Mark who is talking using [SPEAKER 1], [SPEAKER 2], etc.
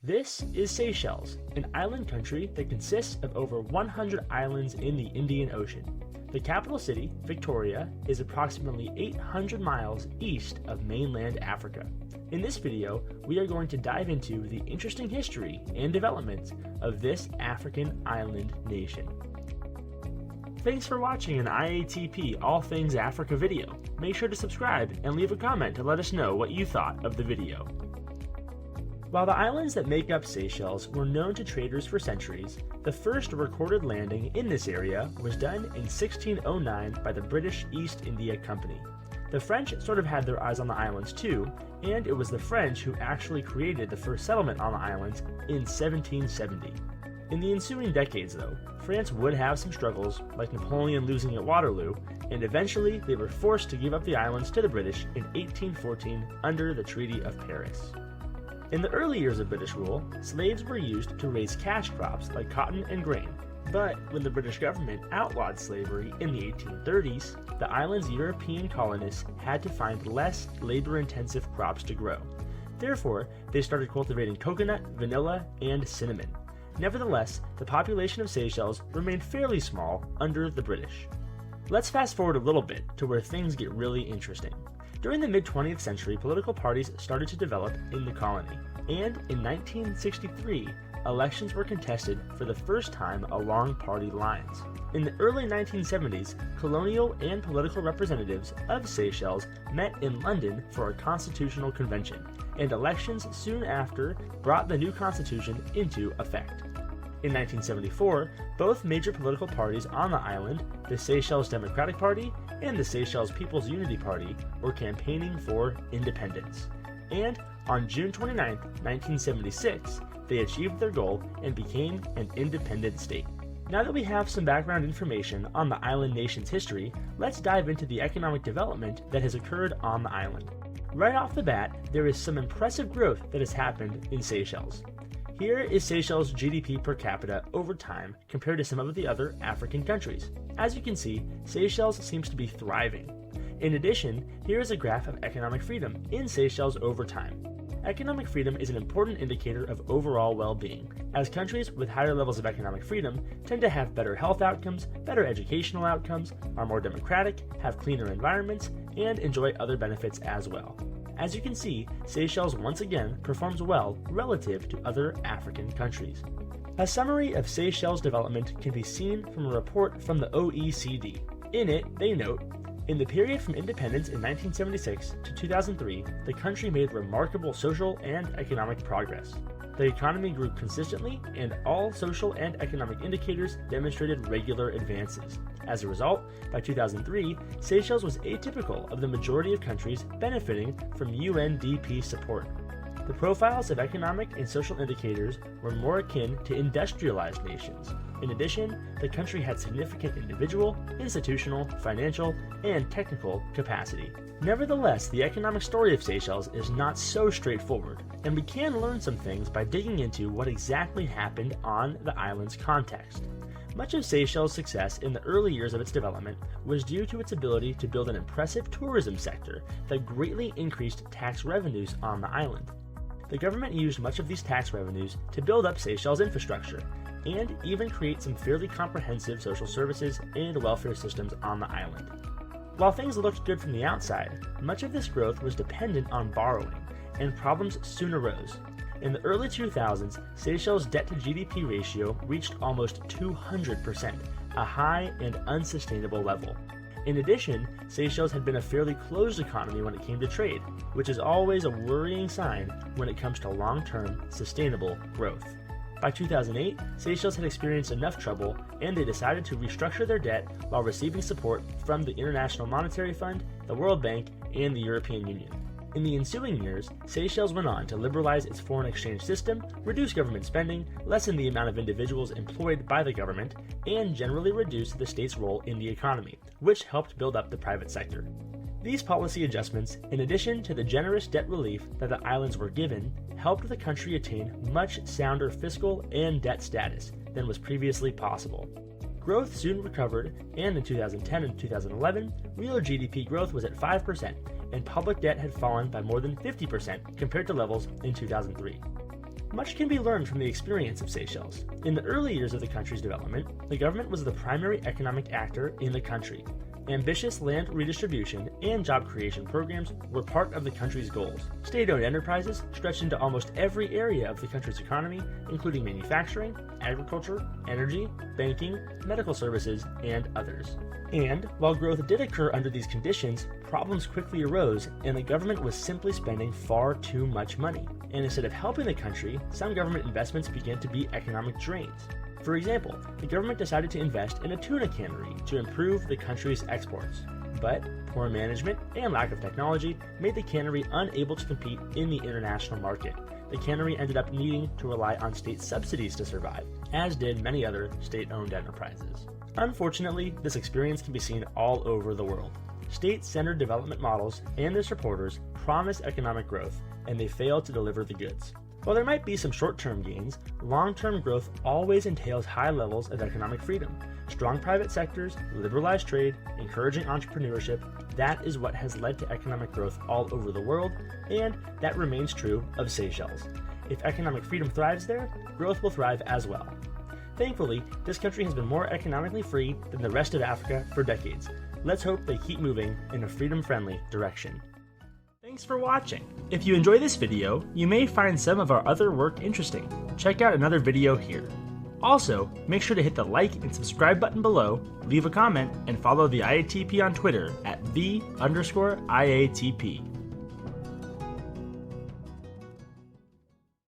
[SPEAKER 1] This is Seychelles, an island country that consists of over 100 islands in the Indian Ocean. The capital city, Victoria, is approximately 800 miles east of mainland Africa. In this video, we are going to dive into the interesting history and development of this African island nation. Thanks for watching an IATP All Things Africa video. Make sure to subscribe and leave a comment to let us know what you thought of the video. While the islands that make up Seychelles were known to traders for centuries, the first recorded landing in this area was done in 1609 by the British East India Company. The French sort of had their eyes on the islands too, and it was the French who actually created the first settlement on the islands in 1770. In the ensuing decades though, France would have some struggles, like Napoleon losing at Waterloo, and eventually they were forced to give up the islands to the British in 1814 under the Treaty of Paris. In the early years of British rule, slaves were used to raise cash crops like cotton and grain, but when the British government outlawed slavery in the 1830s, the island's European colonists had to find less labor-intensive crops to grow. Therefore, they started cultivating coconut, vanilla, and cinnamon. Nevertheless, the population of Seychelles remained fairly small under the British. Let's fast forward a little bit to where things get really interesting. During the mid-20th century, political parties started to develop in the colony, and in 1963, elections were contested for the first time along party lines. In the early 1970s, colonial and political representatives of Seychelles met in London for a constitutional convention, and elections soon after brought the new constitution into effect. In 1974, both major political parties on the island, the Seychelles Democratic Party and the Seychelles People's Unity Party, were campaigning for independence. And on June 29, 1976, they achieved their goal and became an independent state. Now that we have some background information on the island nation's history, let's dive into the economic development that has occurred on the island. Right off the bat, there is some impressive growth that has happened in Seychelles. Here is Seychelles' GDP per capita over time compared to some of the other African countries. As you can see, Seychelles seems to be thriving. In addition, here is a graph of economic freedom in Seychelles over time. Economic freedom is an important indicator of overall well-being, as countries with higher levels of economic freedom tend to have better health outcomes, better educational outcomes, are more democratic, have cleaner environments, and enjoy other benefits as well. As you can see, Seychelles once again performs well relative to other African countries. A summary of Seychelles' development can be seen from a report from the OECD. In it, they note, in the period from independence in 1976 to 2003, the country made remarkable social and economic progress. The economy grew consistently, and all social and economic indicators demonstrated regular advances. As a result, by 2003, Seychelles was atypical of the majority of countries benefiting from UNDP support. The profiles of economic and social indicators were more akin to industrialized nations. In addition, the country had significant individual, institutional, financial, and technical capacity. Nevertheless, the economic story of Seychelles is not so straightforward, and we can learn some things by digging into what exactly happened on the island's context. Much of Seychelles' success in the early years of its development was due to its ability to build an impressive tourism sector that greatly increased tax revenues on the island. The government used much of these tax revenues to build up Seychelles' infrastructure, and even create some fairly comprehensive social services and welfare systems on the island. While things looked good from the outside, much of this growth was dependent on borrowing, and problems soon arose. In the early 2000s, Seychelles' debt-to-GDP ratio reached almost 200%, a high and unsustainable level. In addition, Seychelles had been a fairly closed economy when it came to trade, which is always a worrying sign when it comes to long-term, sustainable growth. By 2008, Seychelles had experienced enough trouble, and they decided to restructure their debt while receiving support from the International Monetary Fund, the World Bank, and the European Union. In the ensuing years, Seychelles went on to liberalize its foreign exchange system, reduce government spending, lessen the amount of individuals employed by the government, and generally reduce the state's role in the economy, which helped build up the private sector. These policy adjustments, in addition to the generous debt relief that the islands were given, helped the country attain much sounder fiscal and debt status than was previously possible. Growth soon recovered, and in 2010 and 2011, real GDP growth was at 5%, and public debt had fallen by more than 50% compared to levels in 2003. Much can be learned from the experience of Seychelles. In the early years of the country's development, the government was the primary economic actor in the country. Ambitious land redistribution and job creation programs were part of the country's goals. State-owned enterprises stretched into almost every area of the country's economy, including manufacturing, agriculture, energy, banking, medical services, and others. And while growth did occur under these conditions, problems quickly arose, and the government was simply spending far too much money. And instead of helping the country, some government investments began to be economic drains. For example, the government decided to invest in a tuna cannery to improve the country's exports. But poor management and lack of technology made the cannery unable to compete in the international market. The cannery ended up needing to rely on state subsidies to survive, as did many other state-owned enterprises. Unfortunately, this experience can be seen all over the world. State-centered development models and their supporters promise economic growth, and they fail to deliver the goods. While there might be some short-term gains, long-term growth always entails high levels of economic freedom. Strong private sectors, liberalized trade, encouraging entrepreneurship, that is what has led to economic growth all over the world, and that remains true of Seychelles. If economic freedom thrives there, growth will thrive as well. Thankfully, this country has been more economically free than the rest of Africa for decades. Let's hope they keep moving in a freedom-friendly direction. Thanks for watching. If you enjoy this video, you may find some of our other work interesting. Check out another video here. Also, make sure to hit the like and subscribe button below, leave a comment, and follow the IATP on Twitter at @the_IATP.